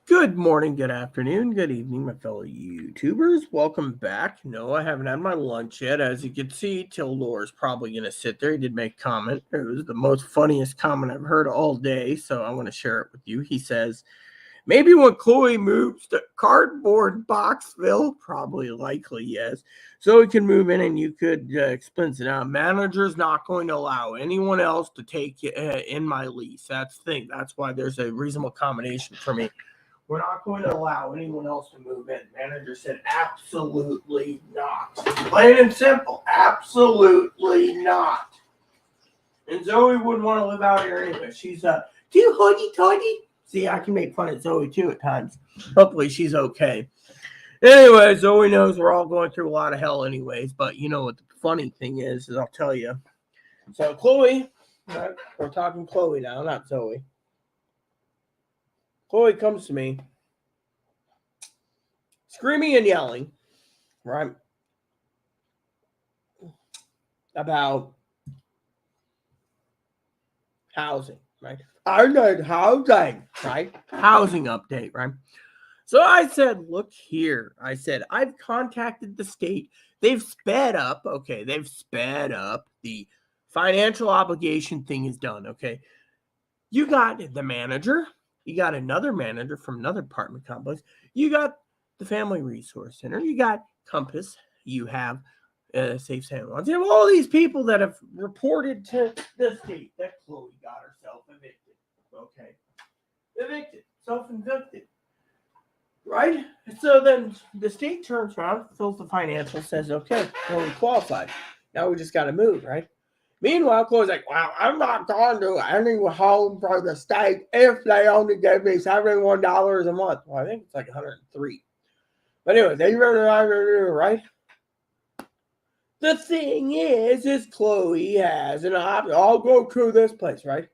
Good morning, good afternoon, good evening, my fellow YouTubers. Welcome back. No, I haven't had my lunch yet. As you can see, Tildor's probably going to sit there. He did make a comment. It was the most funniest comment I've heard all day, so I want to share it with you. He says, maybe when Chloe moves to Cardboard Boxville, probably likely, yes, so we can move in and you could expense it out. Manager's not going to allow anyone else to take in my lease. That's the thing. That's why there's a reasonable accommodation for me. We're not going to allow anyone else to move in. Manager said, absolutely not. Plain and simple, absolutely not. And Zoe wouldn't want to live out here anyway. She's too hoity-toity. See, I can make fun of Zoe too at times. Hopefully she's okay. Anyway, Zoe knows we're all going through a lot of hell anyways. But you know what the funny thing is I'll tell you. So Chloe, right, we're talking Chloe now, not Zoe. Chloe comes to me, screaming and yelling, right, about housing, right? I need housing, right? Housing update, right? So I said, look here. I said, I've contacted the state. They've sped up. Okay, they've sped up. The financial obligation thing is done. Okay. You got the manager. You got another manager from another apartment complex. You got the Family Resource Center. You got Compass. You have Safe San Juan. You have all these people that have reported to the state that Chloe got herself evicted. Okay. Evicted. Self-evicted. Right? So then the state turns around, fills the financial, says, okay, Chloe qualified. Now we just got to move, right? Meanwhile, Chloe's like, well, I'm not going to any home for the state if they only give me $71 a month. Well, I think it's like 103. But anyway, they right? The thing is Chloe has an option. I'll go to this place, right?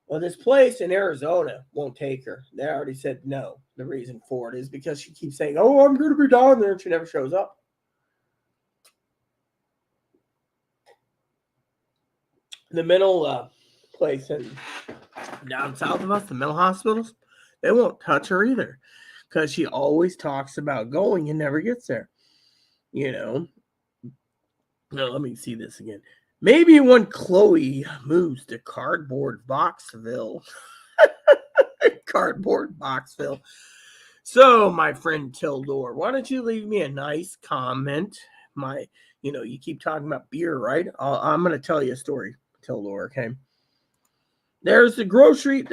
Well, this place in Arizona won't take her. They already said no. The reason for it is because she keeps saying, oh, I'm going to be down there, and she never shows up. The mental place in down south of us, the mental hospitals, they won't touch her either because she always talks about going and never gets there. You know. Now, let me see this again. Maybe when Chloe moves to Cardboard Boxville. Cardboard Boxville. So, my friend Tildor, why don't you leave me a nice comment? You keep talking about beer, right? I'm going to tell you a story, Tildor, okay? There's a grocery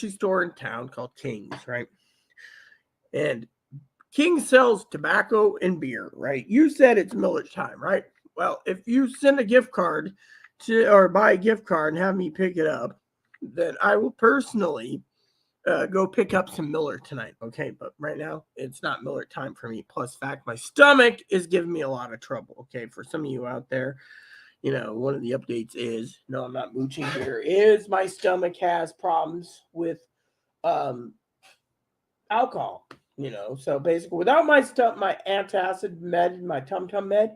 store in town called King's, right? And King sells tobacco and beer, right? You said it's Miller's time, right? Well, if you send a gift card or buy a gift card and have me pick it up, then I will personally go pick up some Miller tonight, okay? But right now, it's not Miller time for me. Plus, fact, my stomach is giving me a lot of trouble, okay? For some of you out there, one of the updates is, no, I'm not mooching here, is my stomach has problems with alcohol, So basically, without my antacid med, my tum-tum med,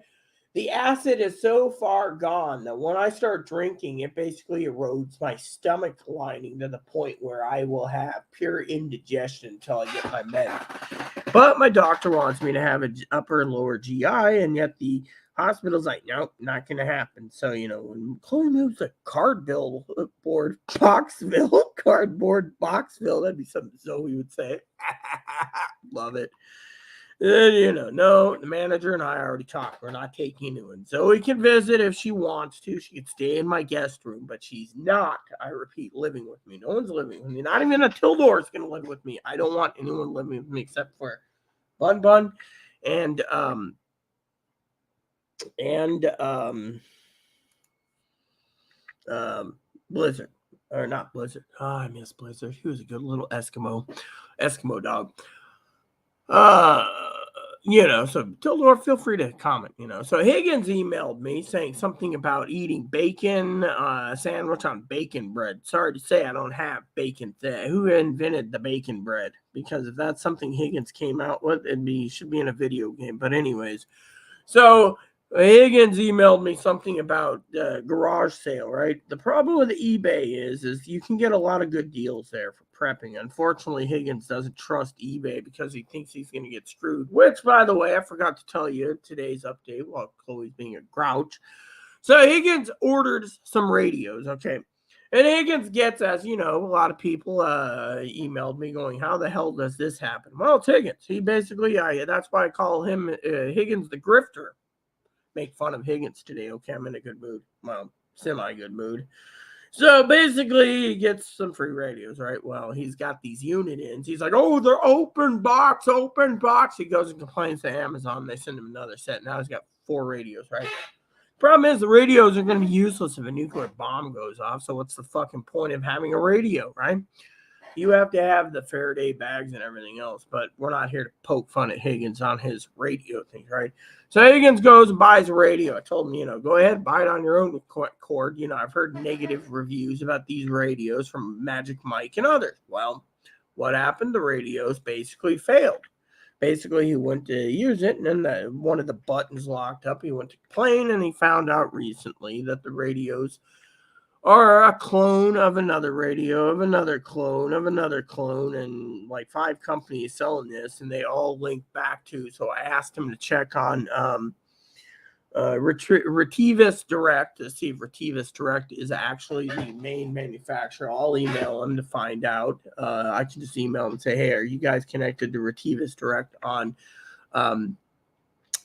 the acid is so far gone that when I start drinking, it basically erodes my stomach lining to the point where I will have pure indigestion until I get my med. But my doctor wants me to have an upper and lower GI, and yet the hospital's like, nope, not going to happen. So, when Chloe moves to Cardboard Boxville, that'd be something Zoe would say. Love it. No, the manager and I already talked. We're not taking anyone. Zoe can visit if she wants to. She could stay in my guest room, but she's not, I repeat, living with me. No one's living with me. Not even a Tildor is going to live with me. I don't want anyone living with me except for Bun and Blizzard. Or not Blizzard. Oh, I miss Blizzard. He was a good little Eskimo dog. So Tildor, feel free to comment, So Higgins emailed me saying something about eating bacon sandwich on bacon bread. Sorry to say I don't have bacon. Who invented the bacon bread? Because if that's something Higgins came out with, should be in a video game. But anyways, so Higgins emailed me something about garage sale, right? The problem with eBay is you can get a lot of good deals there for prepping. Unfortunately, Higgins doesn't trust eBay because he thinks he's going to get screwed, which, by the way, I forgot to tell you today's update while Chloe's being a grouch. So Higgins ordered some radios, okay? And Higgins gets, as you know, a lot of people emailed me going, how the hell does this happen? Well, it's Higgins. He basically, that's why I call him Higgins the grifter. Make fun of Higgins today. Okay, I'm in a good mood. Well, semi-good mood. So basically, he gets some free radios, right? Well, he's got these unit ins. He's like, oh, they're open box, open box. He goes and complains to Amazon. They send him another set. Now he's got 4 radios, right? Problem is, the radios are going to be useless if a nuclear bomb goes off. So what's the fucking point of having a radio, right? You have to have the Faraday bags and everything else, but we're not here to poke fun at Higgins on his radio things, right? So Higgins goes and buys a radio. I told him, go ahead, buy it on your own cord. I've heard negative reviews about these radios from Magic Mike and others. Well, what happened? The radios basically failed. Basically, he went to use it, and then one of the buttons locked up. He went to complain, and he found out recently that the radios are a clone of another radio, of another clone, of another clone, and like 5 companies selling this, and they all link back to. So I asked him to check on Retevis Direct to see if Retevis Direct is actually the main manufacturer. I'll email him to find out. I can just email him and say, hey, are you guys connected to Retevis Direct on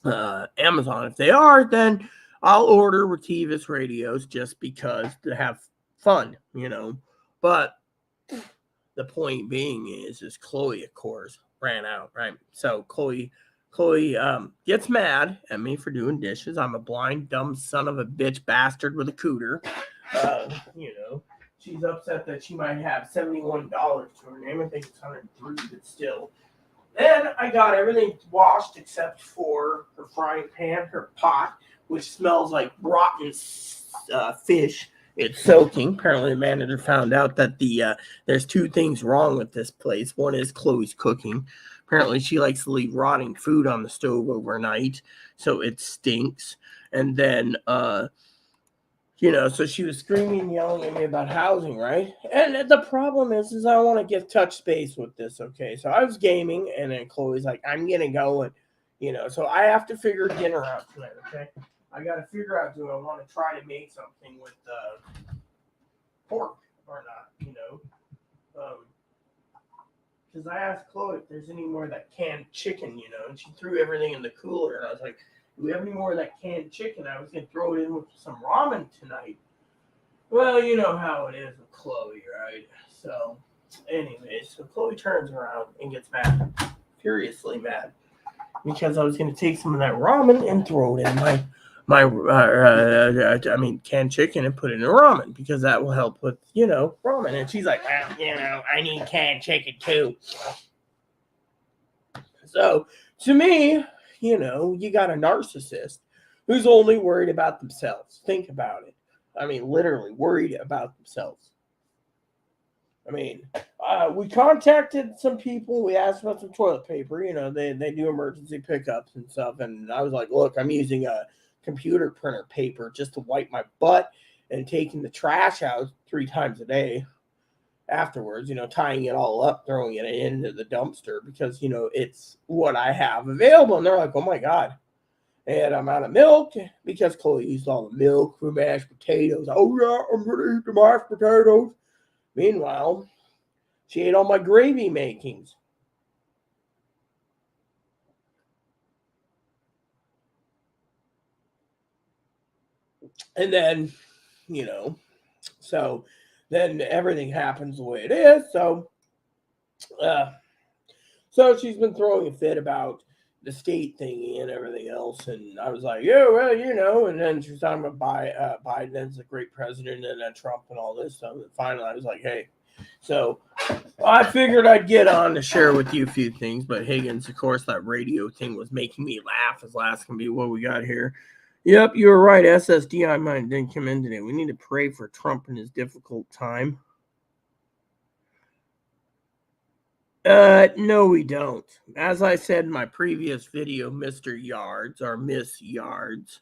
Amazon? If they are, then I'll order Retevis radios just because to have fun, But the point being is Chloe, of course, ran out, right? So Chloe gets mad at me for doing dishes. I'm a blind, dumb son of a bitch bastard with a cooter. She's upset that she might have $71 to her name. I think it's $103, but still. Then I got everything washed except for her frying pan, her pot, which smells like rotten fish. It's soaking. Apparently, the manager found out that there's 2 things wrong with this place. One is Chloe's cooking. Apparently, she likes to leave rotting food on the stove overnight, so it stinks. And then, so she was screaming and yelling at me about housing, right? And the problem is I want to get touch space with this, okay? So I was gaming, and then Chloe's like, I'm going to go, and, so I have to figure dinner out tonight, okay? I got to figure out, do I want to try to make something with pork or not, because I asked Chloe if there's any more of that canned chicken, and she threw everything in the cooler, and I was like, do we have any more of that canned chicken? I was going to throw it in with some ramen tonight. Well, you know how it is with Chloe, right? So, anyways, so Chloe turns around and gets mad, furiously mad, because I was going to take some of that ramen and throw it in canned chicken and put it in ramen because that will help with, ramen. And she's like, well, I need canned chicken too. So, to me, you got a narcissist who's only worried about themselves. Think about it. I mean, literally worried about themselves. I mean, we contacted some people. We asked about some toilet paper. They do emergency pickups and stuff. And I was like, look, I'm using a computer printer paper just to wipe my butt and taking the trash out 3 times a day afterwards, tying it all up, throwing it into the dumpster because, it's what I have available. And they're like, oh my God. And I'm out of milk because Chloe used all the milk for mashed potatoes. Oh yeah, I'm going to eat the mashed potatoes. Meanwhile, she ate all my gravy makings. And then, so then everything happens the way it is. So she's been throwing a fit about the state thingy and everything else. And I was like, yeah, well, and then she was talking about Biden's a great president and then Trump and all this stuff. And finally I was like, hey, so I figured I'd get on to share with you a few things. But Higgins, of course, that radio thing was making me laugh. As last can be what we got here. Yep, you were right. SSDI mine didn't come in today. We need to pray for Trump in his difficult time. No, we don't. As I said in my previous video, Mr. Yards or Miss Yards,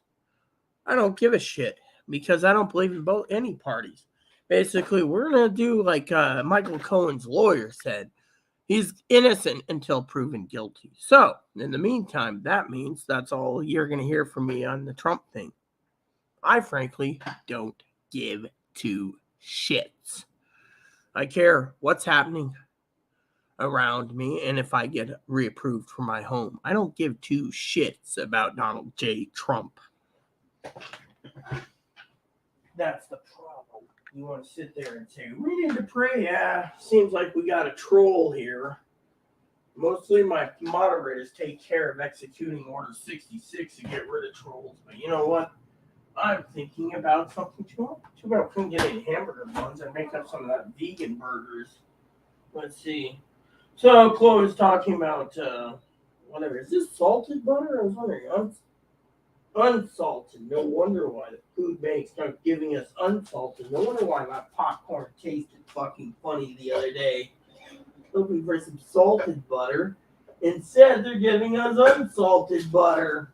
I don't give a shit because I don't believe in both any parties. Basically, we're gonna do like Michael Cohen's lawyer said. He's innocent until proven guilty. So, in the meantime, that means that's all you're going to hear from me on the Trump thing. I frankly don't give two shits. I care what's happening around me and if I get reapproved for my home. I don't give two shits about Donald J. Trump. That's the problem. You want to sit there and say, we need to pray. Yeah, seems like we got a troll here. Mostly my moderators take care of executing Order 66 to get rid of trolls. But you know what? I'm thinking about something too. Too bad I couldn't get any hamburger buns and make up some of that vegan burgers. Let's see. So Chloe's talking about whatever. Is this salted butter? I was wondering. Unsalted. No wonder why the food banks start giving us unsalted. No wonder why my popcorn tasted fucking funny the other day. Looking for some salted butter. Instead, they're giving us unsalted butter.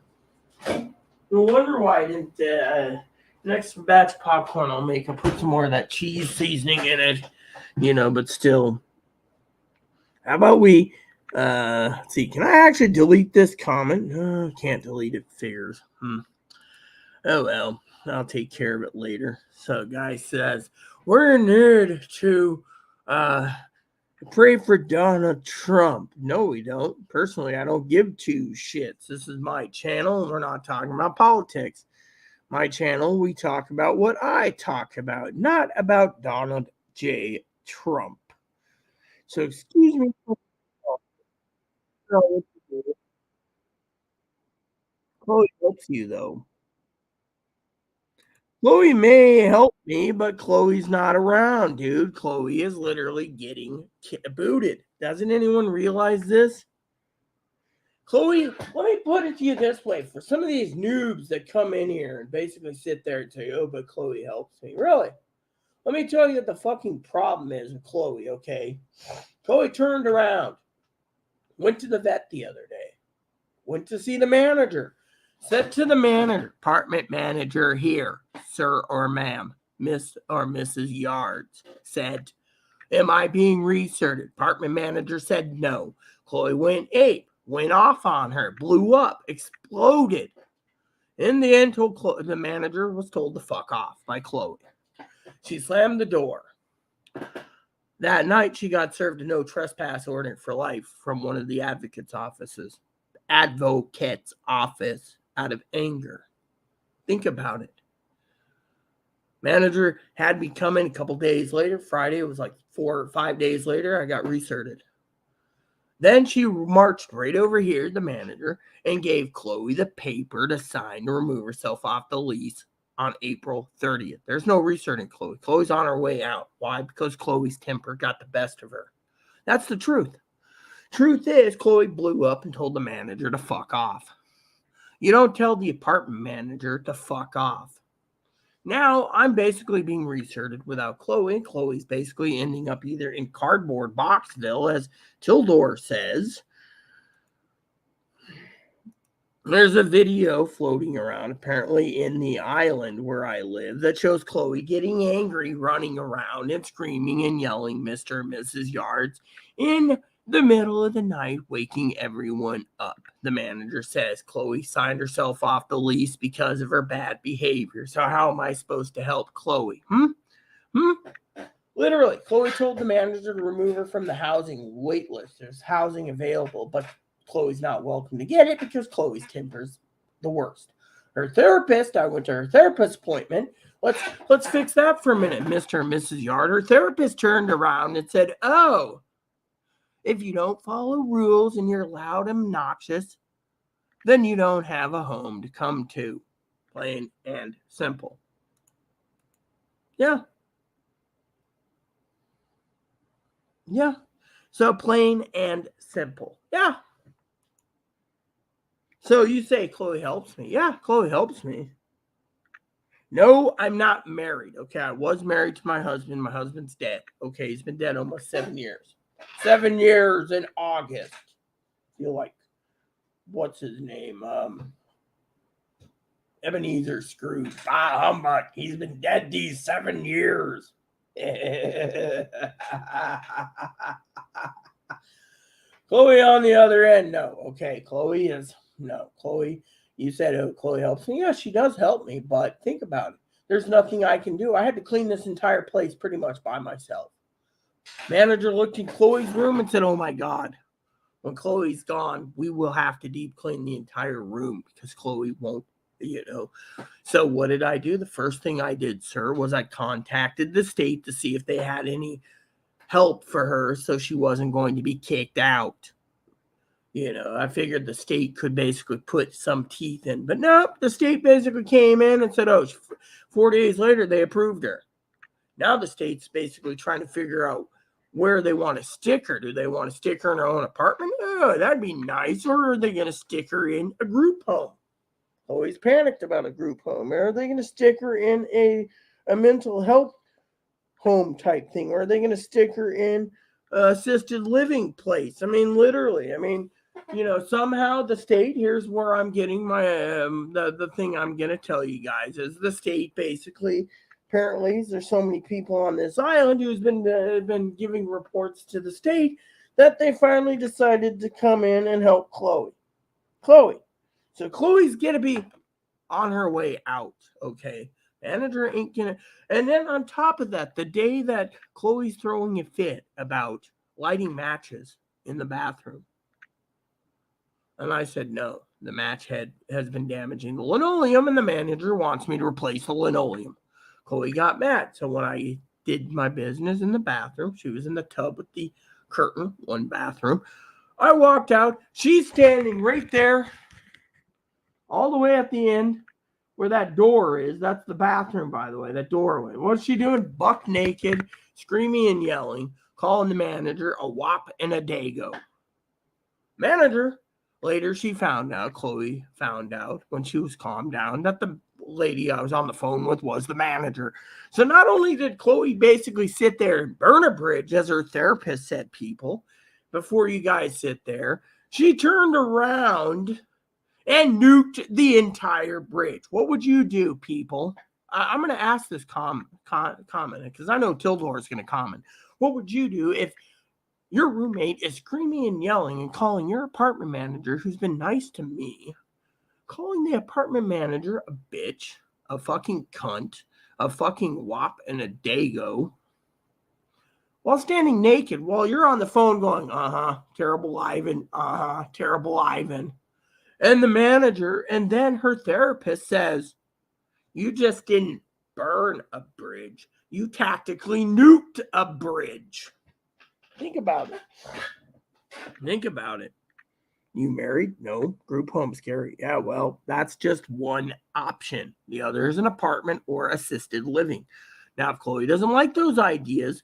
No wonder why I didn't. Next batch of popcorn I'll make, I'll put some more of that cheese seasoning in it. But still. How about we. Let's see, can I actually delete this comment? Can't delete it, figures. Oh well, I'll take care of it later. So, guy says, we're in need to pray for Donald Trump. No, we don't. Personally, I don't give two shits. This is my channel, and we're not talking about politics. My channel, we talk about what I talk about, not about Donald J. Trump. So, excuse me. Chloe helps you, though. Chloe may help me, but Chloe's not around, dude. Chloe is literally getting booted. Doesn't anyone realize this? Chloe, let me put it to you this way. For some of these noobs that come in here and basically sit there and say, oh, but Chloe helps me. Really? Let me tell you what the fucking problem is with Chloe, okay? Chloe turned around, went to the vet the other day, went to see the manager, said to the manager, department manager here, sir or ma'am, Miss or Mrs. Yards, said, am I being researched? Department manager said no. Chloe went ape, went off on her, blew up, exploded. In the end, the manager was told to fuck off by Chloe. She slammed the door. That night, she got served a no trespass order for life from one of the advocate's office out of anger. Think about it. Manager had me come in a couple days later. Friday, it was like 4 or 5 days later, I got reserted. Then she marched right over here, the manager, and gave Chloe the paper to sign to remove herself off the lease on April 30th. There's no reserting Chloe. Chloe's on her way out. Why? Because Chloe's temper got the best of her. That's the truth. Truth is, Chloe blew up and told the manager to fuck off. You don't tell the apartment manager to fuck off. Now I'm basically being reserted without Chloe. Chloe's basically ending up either in cardboard Boxville, as Tildor says. There's a video floating around, apparently in the island where I live, that shows Chloe getting angry, running around and screaming and yelling Mr. and Mrs. Yards in the middle of the night, waking everyone up. The manager says Chloe signed herself off the lease because of her bad behavior. So how am I supposed to help Chloe? Literally, Chloe told the manager to remove her from the housing wait list. There's housing available, but Chloe's not welcome to get it because Chloe's temper's the worst. Her therapist, I went to her therapist appointment. Let's fix that for a minute, Mr. and Mrs. Yard. Her therapist turned around and said, oh, if you don't follow rules and you're loud and obnoxious, then you don't have a home to come to. Plain and simple. Yeah. Yeah. So plain and simple. Yeah. So you say Chloe helps me. Yeah, Chloe helps me. No, I'm not married. Okay, I was married to my husband. My husband's dead. Okay, he's been dead almost 7 years. 7 years in August. I feel like, what's his name? Ebenezer Scrooge. Bah humbug. He's been dead these 7 years. Chloe on the other end, no. Okay, Chloe is, no. Chloe, you said, oh, Chloe helps me. Yeah, she does help me, but think about it. There's nothing I can do. I had to clean this entire place pretty much by myself. Manager looked in Chloe's room and said, oh my God, when Chloe's gone, we will have to deep clean the entire room because Chloe won't, So what did I do? The first thing I did, sir, was I contacted the state to see if they had any help for her so she wasn't going to be kicked out. I figured the state could basically put some teeth in, but nope, the state basically came in and said, oh, 4 days later, they approved her. Now the state's basically trying to figure out where they want to stick her. Do they want to stick her in her own apartment? Oh, that'd be nice. Or are they going to stick her in a group home? Always panicked about a group home. Or are they going to stick her in a mental health home type thing? Or are they going to stick her in assisted living place? I mean, literally. I mean, somehow the state, here's where I'm getting my, the thing I'm going to tell you guys is the state basically, apparently there's so many people on this island who's been giving reports to the state that they finally decided to come in and help Chloe. So Chloe's going to be on her way out, okay? Manager ain't gonna. And then on top of that, the day that Chloe's throwing a fit about lighting matches in the bathroom, and I said no, the match head has been damaging the linoleum, and the manager wants me to replace the linoleum. Chloe got mad, so when I did my business in the bathroom, she was in the tub with the curtain, one bathroom. I walked out. She's standing right there, all the way at the end. Where that door is, that's the bathroom, by the way, that doorway. What's she doing? Buck naked, screaming and yelling, calling the manager a wop and a dago. Manager, later Chloe found out when she was calmed down that the lady I was on the phone with was the manager. So not only did Chloe basically sit there and burn a bridge, as her therapist said, people, before you guys sit there, she turned around and nuked the entire bridge. What would you do, people? I'm going to ask this comment because I know Tildor is going to comment. What would you do if your roommate is screaming and yelling and calling your apartment manager, who's been nice to me, calling the apartment manager a bitch, a fucking cunt, a fucking wop, and a dago, while standing naked while you're on the phone going, terrible Ivan, terrible Ivan. And the manager, and then her therapist says, you just didn't burn a bridge. You tactically nuked a bridge. Think about it. You married? No. Group home scary. Yeah, well, that's just one option. The other is an apartment or assisted living. Now, if Chloe doesn't like those ideas,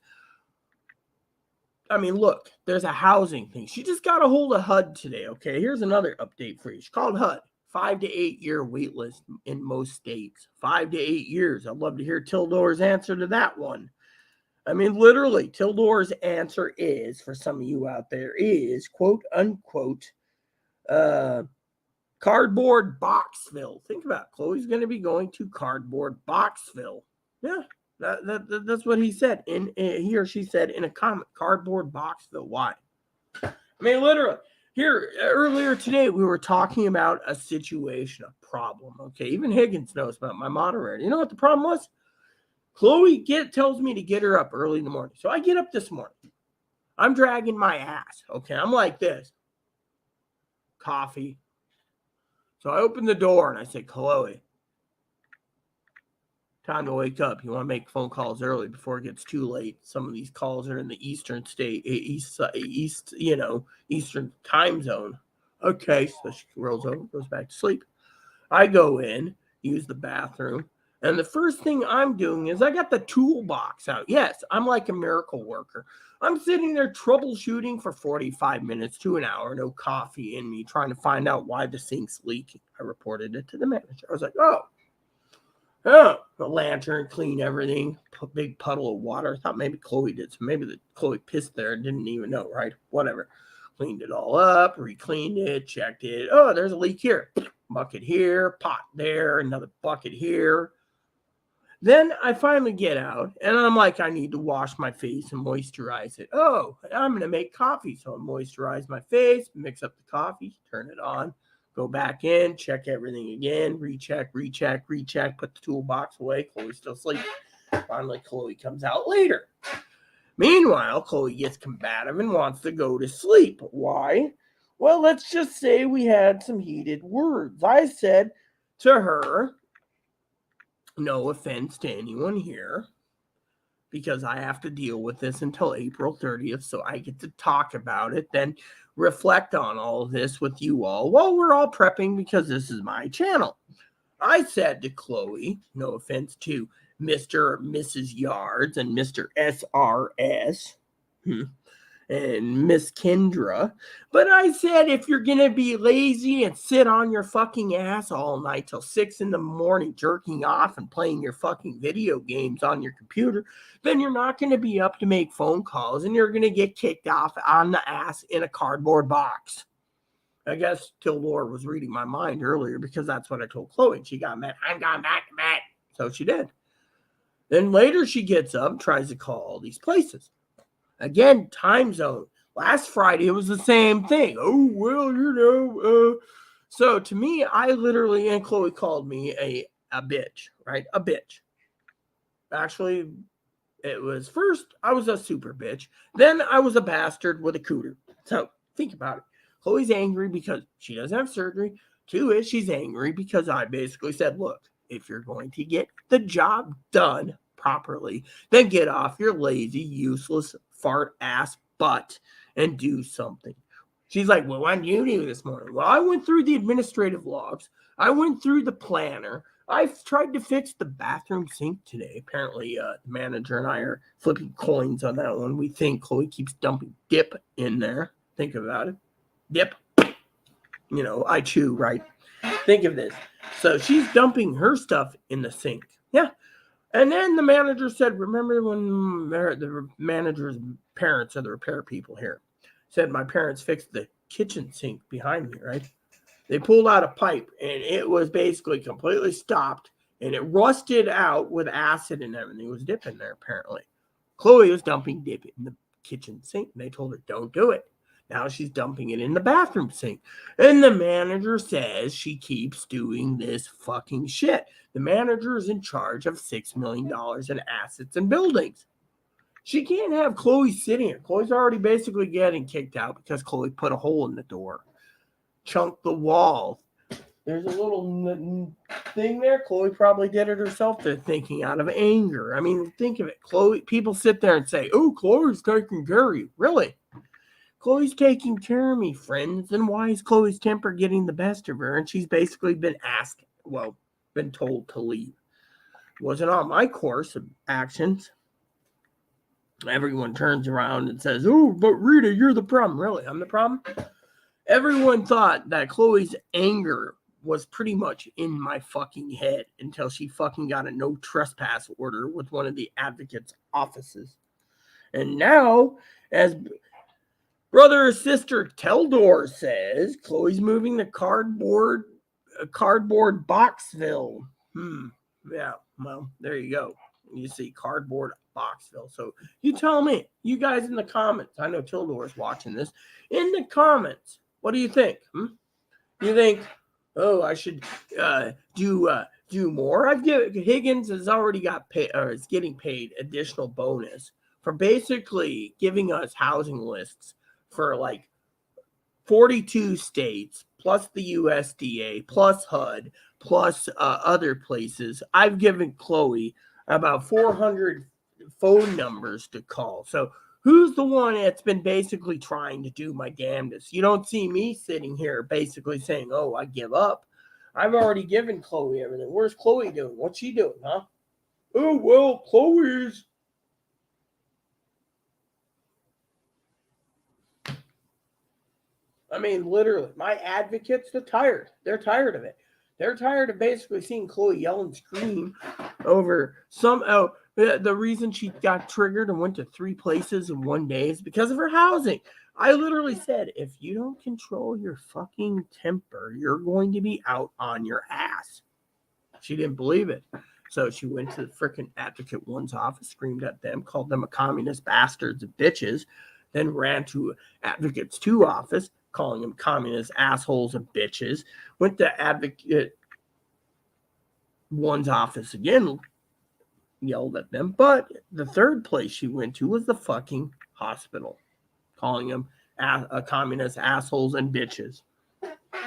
I mean, look, there's a housing thing. She just got a hold of HUD today, okay? Here's another update for you. She called HUD. 5 to 8 year wait list in most states. 5 to 8 years. I'd love to hear Tildor's answer to that one. I mean, literally, Tildor's answer is, for some of you out there, is, quote, unquote, cardboard Boxville. Think about it. Chloe's going to be going to cardboard Boxville. Yeah. That's what he said. He or she said in a comment, cardboard Boxville. Why? I mean, literally, here earlier today we were talking about a situation, a problem. Okay, even Higgins knows about my moderator. You know what the problem was? Chloe tells me to get her up early in the morning. So I get up this morning. I'm dragging my ass. Okay, I'm like this. Coffee. So I open the door and I say, Chloe, time to wake up. You want to make phone calls early before it gets too late. Some of these calls are in the Eastern time zone. Okay, so she rolls over, goes back to sleep. I go in, use the bathroom, and the first thing I'm doing is I got the toolbox out. Yes, I'm like a miracle worker. I'm sitting there troubleshooting for 45 minutes to an hour, no coffee in me, trying to find out why the sink's leaking. I reported it to the manager. I was like, oh, the lantern, clean everything, big puddle of water. I thought maybe Chloe did. So maybe Chloe pissed there and didn't even know, right? Whatever. Cleaned it all up, re-cleaned it, checked it. Oh, there's a leak here. bucket here, pot there, another bucket here. Then I finally get out, and I'm like, I need to wash my face and moisturize it. Oh, I'm going to make coffee. So I moisturize my face, mix up the coffee, turn it on, go back in, check everything again, recheck, put the toolbox away. Chloe's still sleeping. Finally, Chloe comes out later. Meanwhile, Chloe gets combative and wants to go to sleep. Why? Well, let's just say we had some heated words. I said to her, no offense to anyone here, because I have to deal with this until April 30th, so I get to talk about it, then reflect on all of this with you all while we're all prepping, because this is my channel. I said to Chloe, no offense to Mr. or Mrs. Yards and Mr. SRS and Miss Kendra, but I said, if you're going to be lazy and sit on your fucking ass all night till 6 a.m. jerking off and playing your fucking video games on your computer, then you're not going to be up to make phone calls, and you're going to get kicked off on the ass in a cardboard box. I guess Tildor was reading my mind earlier, because that's what I told Chloe, and she got mad. I'm going back to bed. So she did. Then later she gets up, tries to call all these places. Again, time zone. Last Friday, it was the same thing. Oh, well, So to me, I literally, and Chloe called me a bitch, right? A bitch. Actually, it was first, I was a super bitch. Then I was a bastard with a cooter. So think about it. Chloe's angry because she doesn't have surgery. 2 is she's angry because I basically said, look, if you're going to get the job done properly, then get off your lazy, useless, fart ass butt and do something. She's like, well, what did you do this morning? Well, I went through the administrative logs. I went through the planner. I've tried to fix the bathroom sink today. Apparently, the manager and I are flipping coins on that one. We think Chloe keeps dumping dip in there. Think about it. Dip. You know, I chew, right? Think of this. So she's dumping her stuff in the sink. Yeah. And then the manager said, remember when the manager's parents are the repair people here, said my parents fixed the kitchen sink behind me, right? They pulled out a pipe, and it was basically completely stopped, and it rusted out with acid and everything. It was dip in there, apparently. Chloe was dumping dip in the kitchen sink, and they told her, don't do it. Now she's dumping it in the bathroom sink. And the manager says she keeps doing this fucking shit. The manager is in charge of $6 million in assets and buildings. She can't have Chloe sitting here. Chloe's already basically getting kicked out because Chloe put a hole in the door, chunked the wall. There's a little thing there. Chloe probably did it herself. They're thinking out of anger. I mean, think of it. Chloe, people sit there and say, oh, Chloe's taking care of you. Really? Chloe's taking care of me, friends. And why is Chloe's temper getting the best of her? And she's basically been been told to leave. It wasn't on my course of actions. Everyone turns around and says, oh, but Rita, you're the problem. Really? I'm the problem? Everyone thought that Chloe's anger was pretty much in my fucking head until she fucking got a no trespass order with one of the advocate's offices. And now, as brother or sister Tildor says, Chloe's moving to cardboard Boxville. Yeah, well, there you go. You see cardboard Boxville. So you tell me, you guys in the comments, I know Tildor is watching this, in the comments, what do you think? You think, oh, I should do more? Higgins has already got paid, or is getting paid additional bonus for basically giving us housing lists for like 42 states, plus the USDA, plus HUD, plus other places. I've given Chloe about 400 phone numbers to call. So who's the one that's been basically trying to do my damnedest? You don't see me sitting here basically saying, oh, I give up. I've already given Chloe everything. Where's Chloe doing? What's she doing, huh? Oh, well, Chloe's. I mean, literally, my advocates are tired. They're tired of it. They're tired of basically seeing Chloe yell and scream over the reason she got triggered and went to 3 places in one day is because of her housing. I literally said, if you don't control your fucking temper, you're going to be out on your ass. She didn't believe it. So she went to the freaking Advocate One's office, screamed at them, called them a communist bastards and bitches, then ran to Advocate's 2 office, calling them communist assholes and bitches, went to Advocate One's office again, yelled at them. But the third place she went to was the fucking hospital, calling them communist assholes and bitches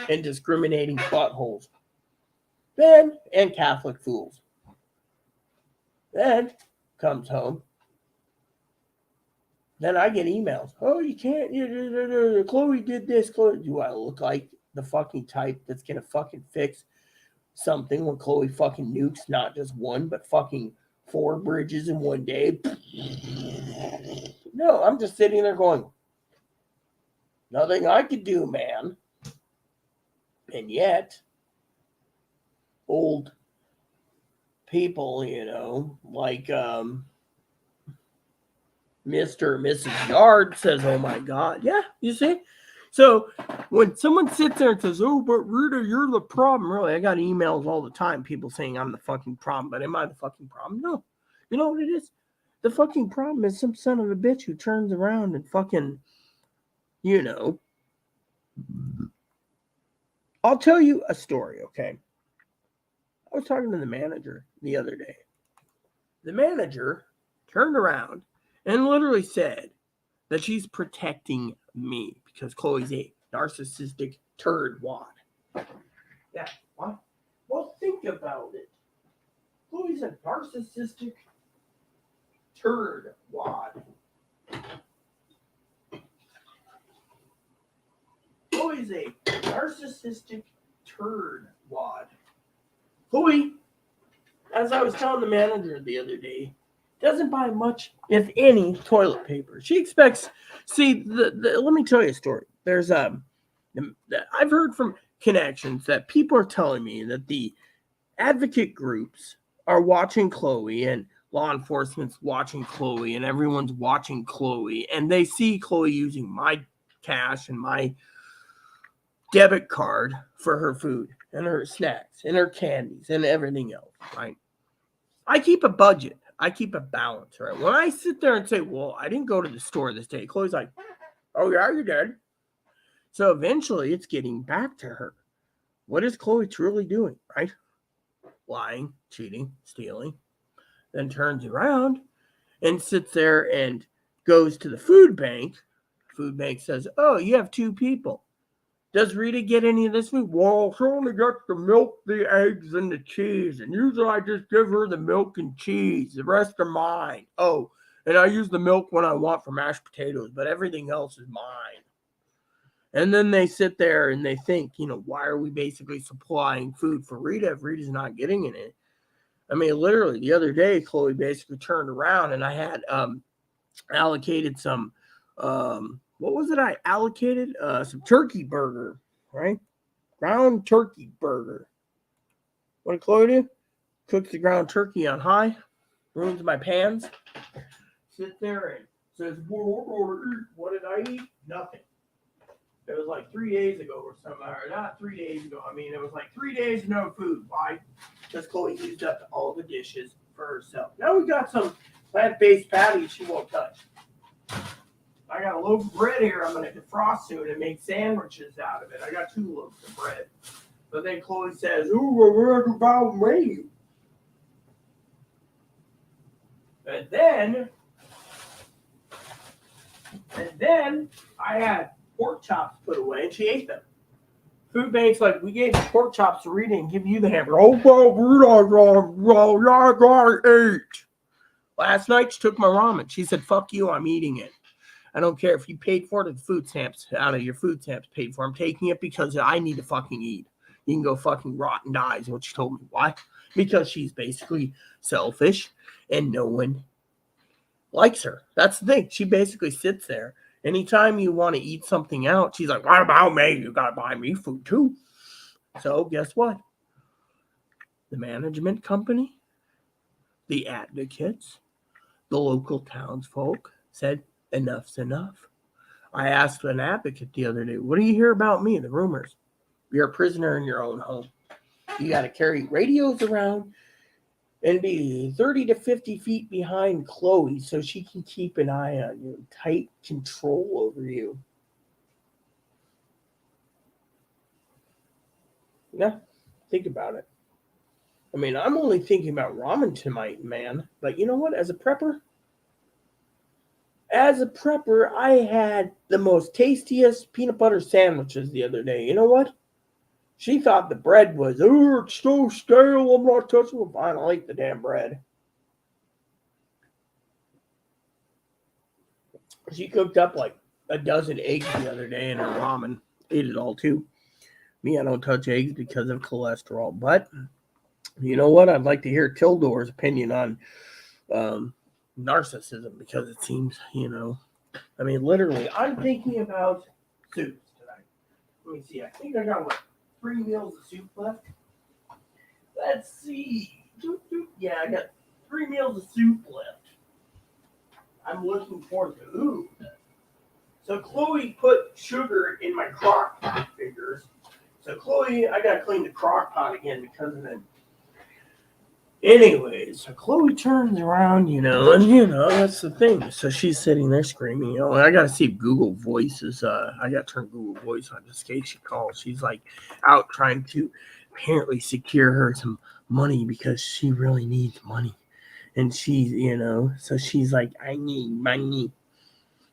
and discriminating buttholes. Then, and Catholic fools. Then comes home. Then I get emails. Oh, you can't. Chloe did this. Chloe. Do I look like the fucking type that's going to fucking fix something when Chloe fucking nukes not just one, but fucking 4 bridges in one day? No, I'm just sitting there going, nothing I could do, man. And yet, old people, like Mr. or Mrs. Yard says, oh my God. Yeah, you see? So when someone sits there and says, oh, but Rita, you're the problem. Really, I got emails all the time, people saying I'm the fucking problem. But am I the fucking problem? No. You know what it is? The fucking problem is some son of a bitch who turns around and fucking, I'll tell you a story, okay? I was talking to the manager the other day. The manager turned around and literally said that she's protecting me because Chloe's a narcissistic turd wad. Yeah, what? Well, think about it. Chloe's a narcissistic turd wad. Chloe's a narcissistic turd wad. Chloe, as I was telling the manager the other day, doesn't buy much, if any, toilet paper. She expects. See, let me tell you a story. There's I've heard from connections that people are telling me that the advocate groups are watching Chloe and law enforcement's watching Chloe and everyone's watching Chloe and they see Chloe using my cash and my debit card for her food and her snacks and her candies and everything else, right? I keep a budget. I keep a balance, right? When I sit there and say, well, I didn't go to the store this day, Chloe's like, oh, yeah, you did. So eventually it's getting back to her. What is Chloe truly doing, right? Lying, cheating, stealing. Then turns around and sits there and goes to the food bank. Food bank says, oh, you have 2 people. Does Rita get any of this food? Well, she only gets the milk, the eggs, and the cheese. And usually I just give her the milk and cheese. The rest are mine. Oh, and I use the milk when I want for mashed potatoes, but everything else is mine. And then they sit there and they think, why are we basically supplying food for Rita if Rita's not getting in it? I mean, literally, the other day, Chloe basically turned around and I had allocated some what was it I allocated? Some turkey burger, right? Ground turkey burger. What did Chloe do? Cooks the ground turkey on high, ruins my pans. Sit there and says, what did I eat? Nothing. It was like 3 days ago or something. Or not 3 days ago. I mean, it was like 3 days no food. Why? Because Chloe used up all the dishes for herself. Now we got some plant-based patties she won't touch. I got a loaf of bread here I'm going to defrost soon and make sandwiches out of it. I got 2 loaves of bread. But then Chloe says, ooh, we're about me. And then I had pork chops put away and she ate them. Food bank's like, we gave the pork chops to Rita and give you the hamburger. Oh, well, I gotta eat. Last night she took my ramen. She said, fuck you, I'm eating it. I don't care if you paid for it or the food stamps out of your food stamps paid for. I'm taking it because I need to fucking eat. You can go fucking rot and die is what she told me. Why? Because she's basically selfish and no one likes her. That's the thing. She basically sits there. Anytime you want to eat something out, she's like, what about me? You got to buy me food too. So guess what? The management company, the advocates, the local townsfolk said, enough's enough. I asked an advocate the other day, what do you hear about me? The rumors. You're a prisoner in your own home. You got to carry radios around and be 30 to 50 feet behind Chloe so she can keep an eye on you, tight control over you. Yeah, think about it. I mean, I'm only thinking about ramen tonight, man. But you know what? As a prepper, I had the most tastiest peanut butter sandwiches the other day. You know what? She thought the bread was, oh, it's so stale. I'm not touching it. Fine, I'll eat the damn bread. She cooked up like a dozen eggs the other day in her ramen. Ate it all too. Me, I don't touch eggs because of cholesterol. But you know what? I'd like to hear Tildor's opinion on um, narcissism because it seems, I mean, literally, I'm thinking about soups tonight. Let me see. I think I got 3 meals of soup left. Let's see. Yeah, I got 3 meals of soup left. I'm looking forward to So Chloe put sugar in my crock pot fingers. So Chloe, I gotta clean the crock pot again because of it. Anyways, so Chloe turns around, and that's the thing. So she's sitting there screaming, I gotta see if Google Voice is I gotta turn Google Voice on just in case she calls. She's like out trying to apparently secure her some money because she really needs money. And she's, so she's like, I need money.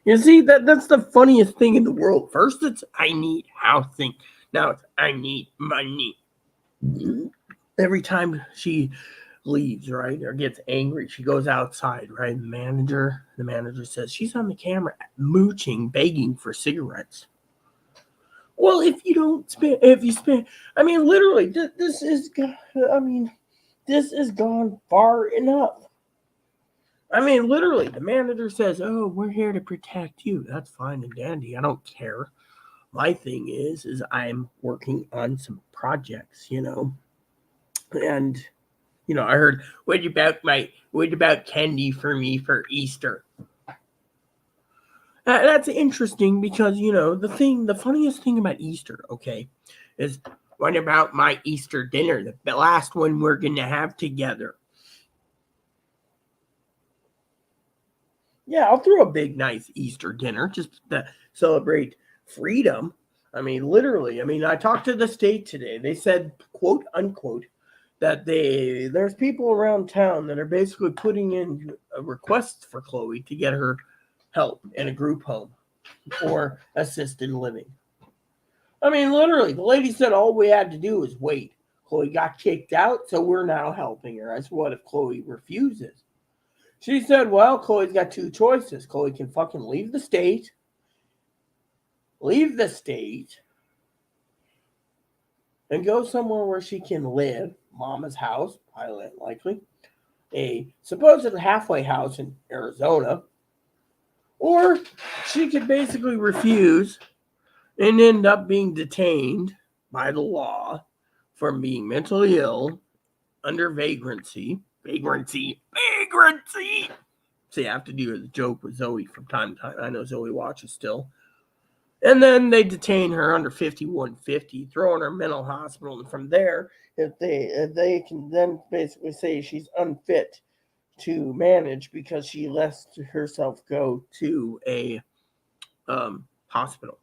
You see, that's the funniest thing in the world. First it's I need housing. Now it's I need money. Every time she leaves, right, or gets angry, she goes outside, right? The manager says she's on the camera mooching, begging for cigarettes. Well, if you spend, I mean, literally, this is gone far enough. I mean, literally, the manager says, "Oh, we're here to protect you." That's fine and dandy. I don't care. My thing is I'm working on some projects, and I heard, what about candy for me for Easter? That's interesting because the funniest thing about Easter, okay, is what about my Easter dinner, the last one we're gonna have together? Yeah, I'll throw a big, nice Easter dinner just to celebrate freedom. I mean, literally. I mean, I talked to the state today. They said, quote unquote, that there's people around town that are basically putting in requests for Chloe to get her help in a group home or assisted living. I mean, literally, the lady said all we had to do was wait. Chloe got kicked out, so we're now helping her. I said, what if Chloe refuses? She said, well, Chloe's got 2 choices. Chloe can fucking leave the state, and go somewhere where she can live, mama's house, highly likely, a supposed halfway house in Arizona, or she could basically refuse and end up being detained by the law for being mentally ill under vagrancy. Vagrancy. See, I have to do a joke with Zoe from time to time. I know Zoe watches still. And then they detain her under 5150, throw her in a mental hospital. And from there, if they can then basically say she's unfit to manage because she lets herself go to a hospital.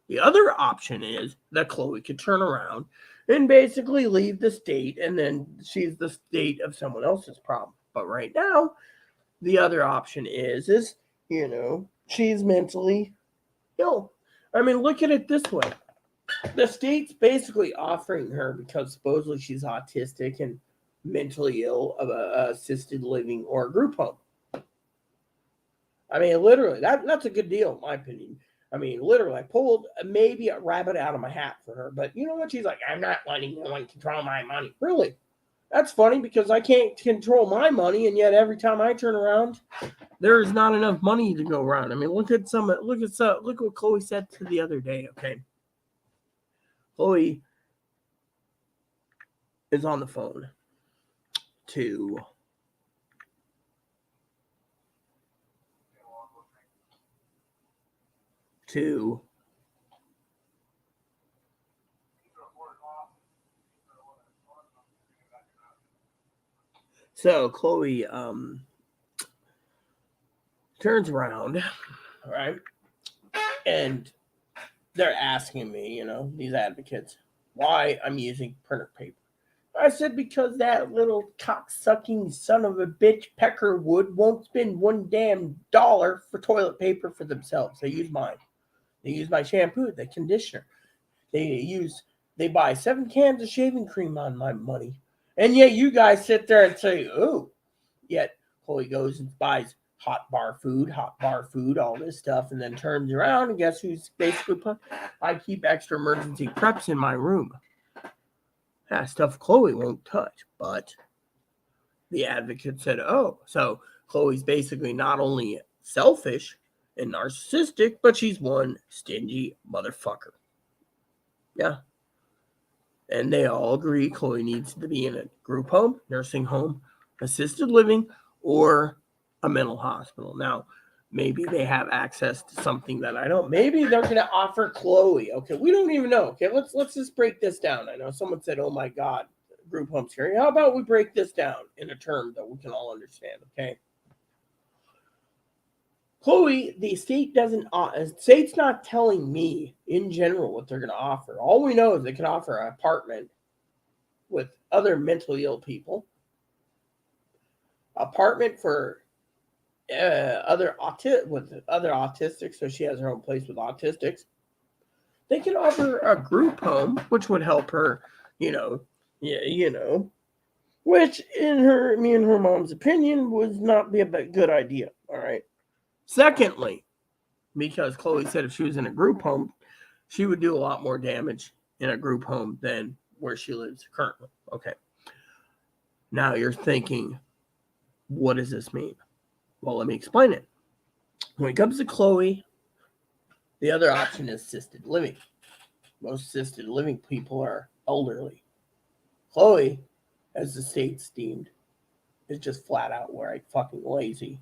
The other option is that Chloe could turn around and basically leave the state, and then she's the state of someone else's problem. But right now, the other option is she's mentally ill. I mean, look at it this way. The state's basically offering her, because supposedly she's autistic and mentally ill, of a assisted living or a group home. I mean, literally, that's a good deal in my opinion. I mean, literally, I pulled maybe a rabbit out of my hat for her. But you know what? She's like, I'm not letting anyone control my money. Really? That's funny because I can't control my money, and yet every time I turn around, there is not enough money to go around. I mean, look what Chloe said to the other day. Okay, Chloe is on the phone to to so Chloe turns around, right? And they're asking me, these advocates, why I'm using printer paper. I said, because that little cocksucking son of a bitch Peckerwood won't spend one damn dollar for toilet paper for themselves. They use mine. They use my shampoo, the conditioner. They buy 7 cans of shaving cream on my money. And yet you guys sit there and say, oh, yet Chloe goes and buys hot bar food, all this stuff, and then turns around and guess who's basically I keep extra emergency preps in my room. That stuff Chloe won't touch, but the advocate said, oh, so Chloe's basically not only selfish and narcissistic, but she's one stingy motherfucker. Yeah. And they all agree Chloe needs to be in a group home, nursing home, assisted living, or a mental hospital. Now, maybe they have access to something that I don't. Maybe they're going to offer Chloe. Okay, we don't even know. Okay, let's just break this down. I know someone said, "Oh my God, group home scary." How about we break this down in a term that we can all understand? Okay, Chloe, the state doesn't. State's not telling me in general what they're going to offer. All we know is they can offer an apartment with other mentally ill people, apartment for other autistics, so she has her own place with autistics. They can offer a group home, which would help her, which me and her mom's opinion would not be a good idea. All right. Secondly, because Chloe said if she was in a group home, she would do a lot more damage in a group home than where she lives currently. Okay. Now you're thinking, what does this mean? Well, let me explain it. When it comes to Chloe, the other option is assisted living. Most assisted living people are elderly. Chloe, as the state's deemed, is just flat out fucking lazy.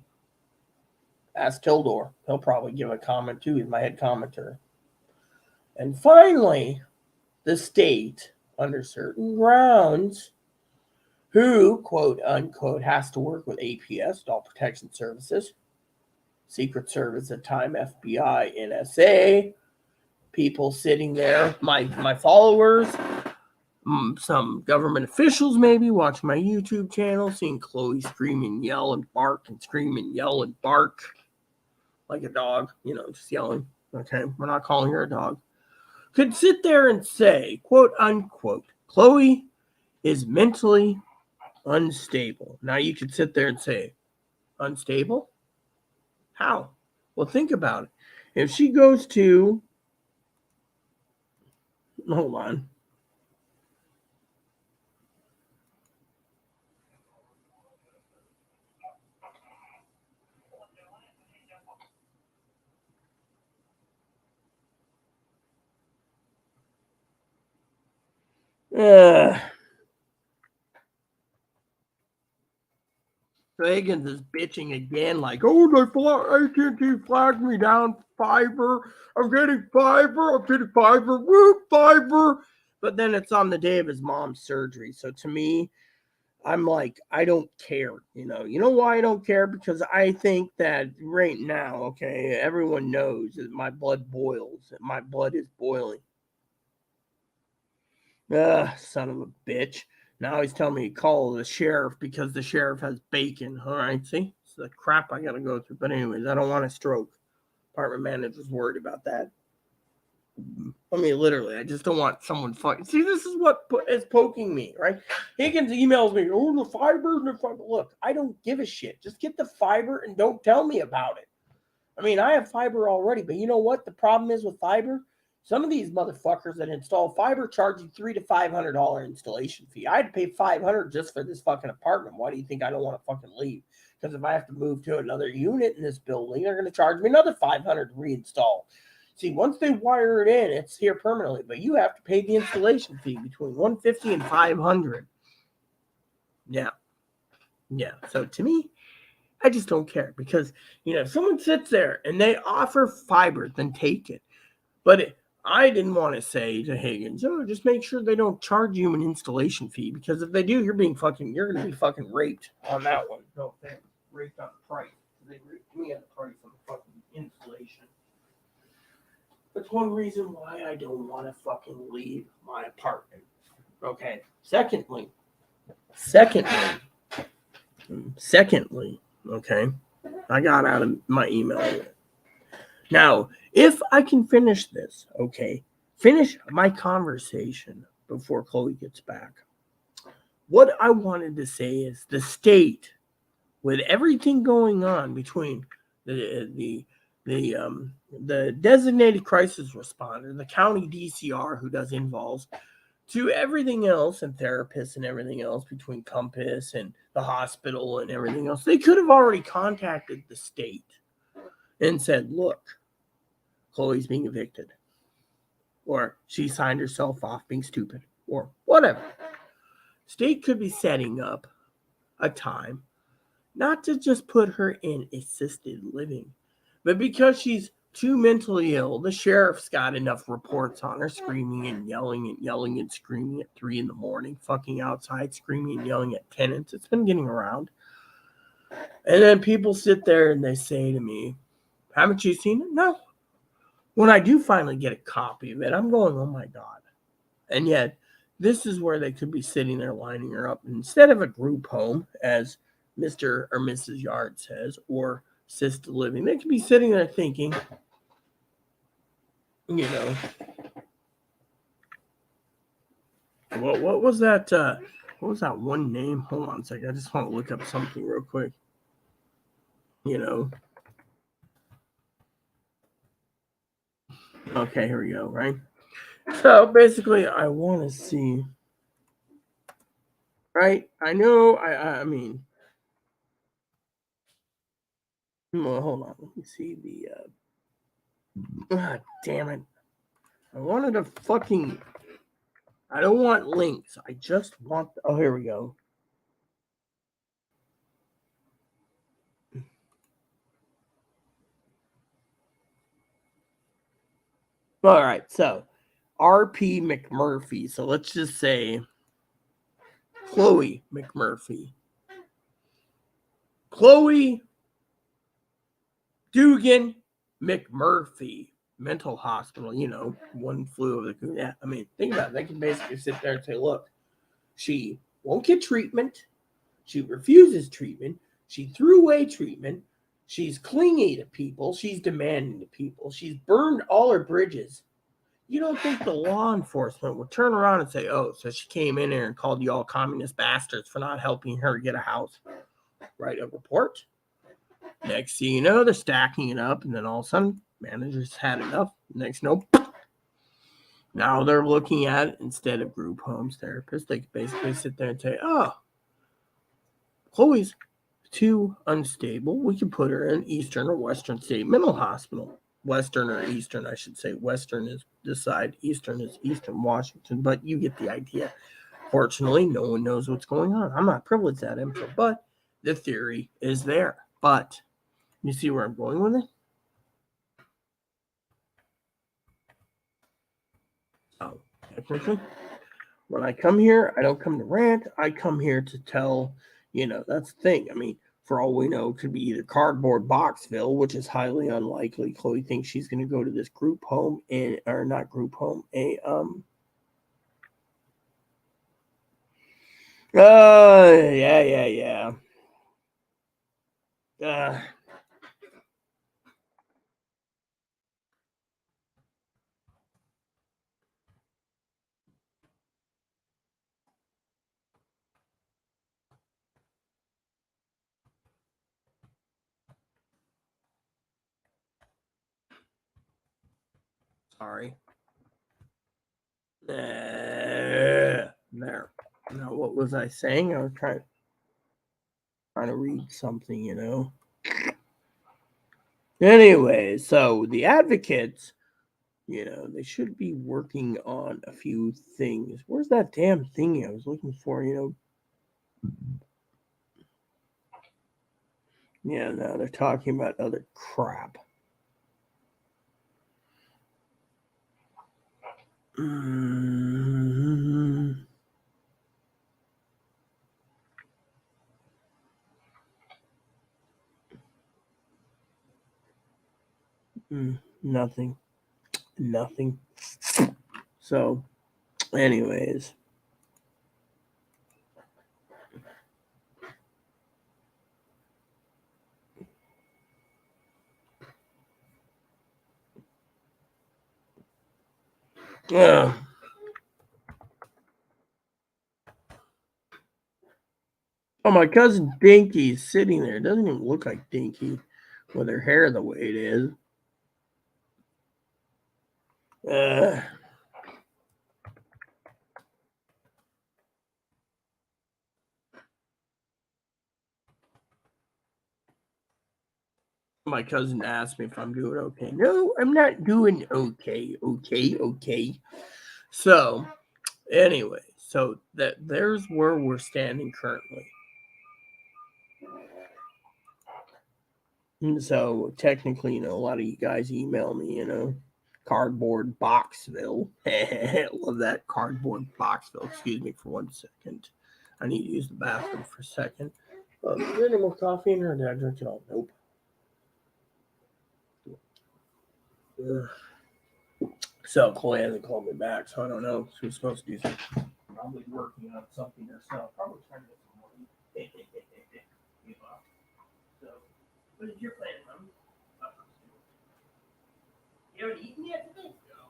Ask Tildor. He'll probably give a comment too. He's my head commenter. And finally, the state, under certain grounds, who, quote unquote, has to work with APS, Adult Protection Services, Secret Service at time, FBI, NSA, people sitting there, my followers, some government officials maybe watching my YouTube channel, seeing Chloe scream and yell and bark and scream and yell and bark like a dog, just yelling. Okay, we're not calling her a dog. Could sit there and say, quote unquote, Chloe is mentally unstable. Now you could sit there and say, unstable? How? Well, think about it. If she goes to, hold on. Higgins is bitching again, like, oh, AT&T flagged me down fiber. I'm getting fiber. Woo, fiber. But then it's on the day of his mom's surgery. So to me, I'm like, I don't care. You know why I don't care? Because I think that right now, okay, everyone knows that my blood boils. That my blood is boiling. Son of a bitch. Now he's telling me to call the sheriff because the sheriff has bacon. All right, see? It's the crap I got to go through. But anyways, I don't want a stroke. Apartment manager's worried about that. I mean, literally, I just don't want someone fucking. See, this is what is poking me, right? Higgins emails me, oh, the fiber. Look, I don't give a shit. Just get the fiber and don't tell me about it. I mean, I have fiber already, but you know what the problem is with fiber? Some of these motherfuckers that install fiber charge you $300 to $500 installation fee. I had to pay $500 just for this fucking apartment. Why do you think I don't want to fucking leave? Because if I have to move to another unit in this building, they're going to charge me another $500 to reinstall. See, once they wire it in, it's here permanently, but you have to pay the installation fee between $150 and $500. Yeah. So to me, I just don't care because, if someone sits there and they offer fiber, then take it. But I didn't want to say to Higgins, just make sure they don't charge you an installation fee because if they do, you're going to be fucking raped on that one. No offense. Raped on the price. They raped me on the price on the fucking installation. That's one reason why I don't want to fucking leave my apartment. Okay. Secondly, okay, I got out of my email. Now, if I can finish this, finish my conversation before Chloe gets back. What I wanted to say is the state, with everything going on between the designated crisis responder, the county DCR who does involves, to everything else and therapists and everything else between Compass and the hospital and everything else, they could have already contacted the state and said, look, Chloe's being evicted, or she signed herself off being stupid, or whatever. State could be setting up a time not to just put her in assisted living, but because she's too mentally ill, the sheriff's got enough reports on her screaming and yelling and screaming at 3 a.m, fucking outside, screaming and yelling at tenants. It's been getting around. And then people sit there and they say to me, haven't you seen it? No. When I do finally get a copy of it, I'm going, oh my God. And yet, this is where they could be sitting there lining her up. Instead of a group home, as Mr. or Mrs. Yard says, or assisted living, they could be sitting there thinking, what was that? What was that one name? Hold on a second. I just want to look up something real quick. Okay, here we go, right? So basically, I want to see, right? I know, I mean, well, hold on. Let me see damn it. I wanted to fucking, I don't want links. I just want, oh, here we go. All right, so R.P. McMurphy. So let's just say Chloe McMurphy. Chloe Dugan McMurphy Mental Hospital. One flew over the. Yeah, I mean, think about it. They can basically sit there and say, look, she won't get treatment. She refuses treatment. She threw away treatment. She's clingy to people. She's demanding to people. She's burned all her bridges. You don't think the law enforcement would turn around and say, oh, so she came in here and called you all communist bastards for not helping her get a house? Write a report. Next thing you know, they're stacking it up, and then all of a sudden, managers had enough. Next, nope. Now they're looking at it instead of group homes therapists. They basically sit there and say, oh, Chloe's too unstable. We can put her in Eastern or Western State Mental Hospital. Western or Eastern, I should say. Western is this side. Eastern is Eastern Washington, but you get the idea. Fortunately, no one knows what's going on. I'm not privileged to that info, but the theory is there. But you see where I'm going with it? Oh, technically, when I come here, I don't come to rant. I come here to tell, that's the thing. I mean, for all we know, it could be either cardboard Boxville, which is highly unlikely. Chloe thinks she's going to go to this group home, or not group home, yeah. Sorry. There. Now, what was I saying? I was trying to read something. Anyway, so the advocates, they should be working on a few things. Where's that damn thing I was looking for? Yeah, no, they're talking about other crap. Nothing. So, anyways. Oh, my cousin Dinky's sitting there. It doesn't even look like Dinky with her hair the way it is. My cousin asked me if I'm doing okay. No, I'm not doing okay. Okay. So, anyway, so there's where we're standing currently. And so technically, a lot of you guys email me, Cardboard Boxville. Love that Cardboard Boxville. Excuse me for 1 second. I need to use the bathroom for a second. Is there any more coffee in here? Did I drink it all? Nope. So Chloe hasn't called me back, so I don't know. She was supposed to do something. Probably working on something herself. Probably trying to get some money. So, what is your plan, Mom? You haven't eaten yet today? No.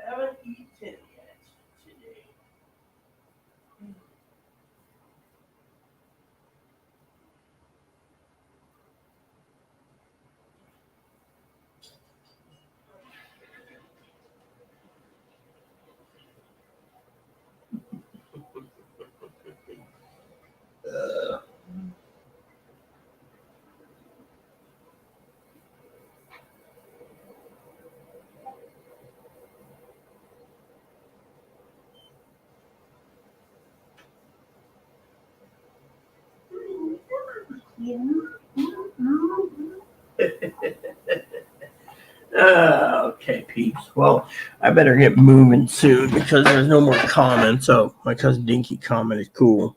I haven't eaten yet today. Okay, peeps. Well, I better get moving soon because there's no more comments. So my cousin Dinky commented, cool.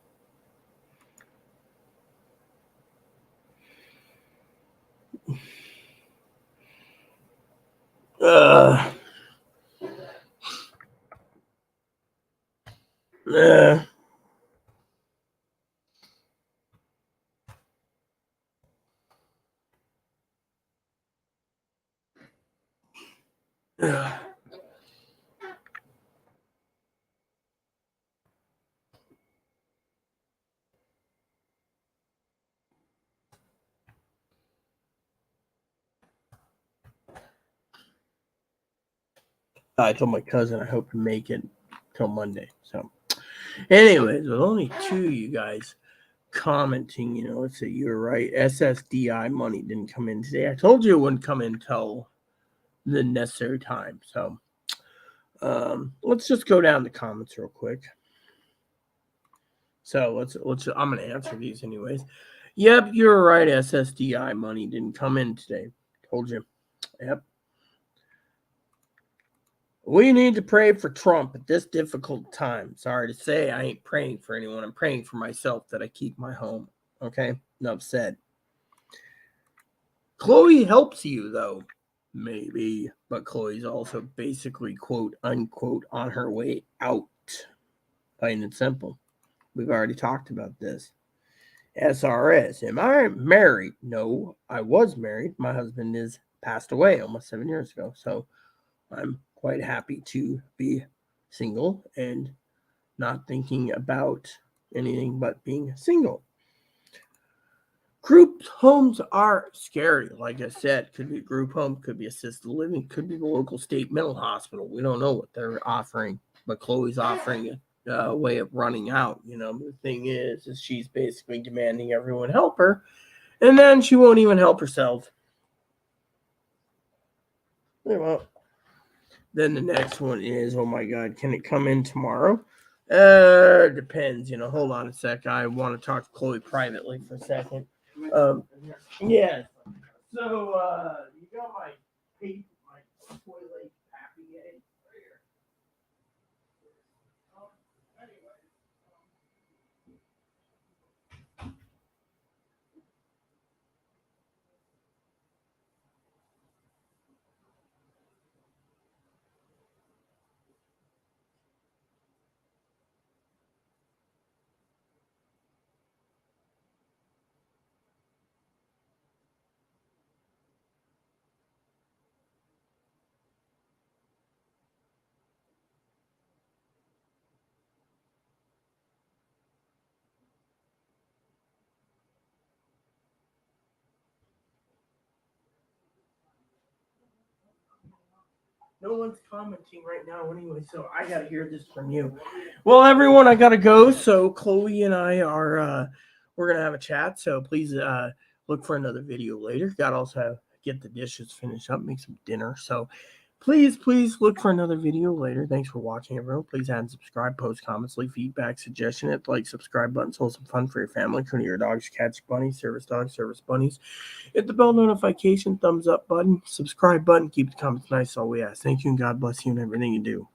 Uh, I told my cousin I hope to make it till Monday. So, anyways, with only 2 of you guys commenting, let's say you're right. SSDI money didn't come in today. I told you it wouldn't come in till the necessary time. So, let's just go down the comments real quick. So let's. I'm gonna answer these anyways. Yep, you're right. SSDI money didn't come in today. Told you. Yep. We need to pray for Trump at this difficult time. Sorry to say, I ain't praying for anyone. I'm praying for myself that I keep my home. Okay? Enough said. Chloe helps you, though. Maybe. But Chloe's also basically, quote, unquote, on her way out. Plain and simple. We've already talked about this. SRS. Am I married? No, I was married. My husband is passed away almost 7 years ago. So I'm quite happy to be single and not thinking about anything but being single. Group homes are scary. Like I said, could be a group home, could be assisted living, could be the local state mental hospital. We don't know what they're offering, but Chloe's offering a way of running out. The thing is she's basically demanding everyone help her, and then she won't even help herself. Well, then the next one is, oh my God, can it come in tomorrow? Depends, hold on a sec. I want to talk to Chloe privately for a second. Yeah. So, you got my toilet papier. No one's commenting right now anyway, so I gotta hear this from you. Well, everyone, I gotta go. So Chloe and I are we're gonna have a chat. So please look for another video later. Gotta also get the dishes finished up, make some dinner. So please look for another video later. Thanks for watching, everyone. Please add and subscribe, post comments, leave feedback, suggestion, hit the like, subscribe button, so some fun for your family, including your dogs, cats, bunnies, service dogs, service bunnies. Hit the bell notification, thumbs up button, subscribe button, keep the comments nice, all we ask. Thank you and God bless you and everything you do.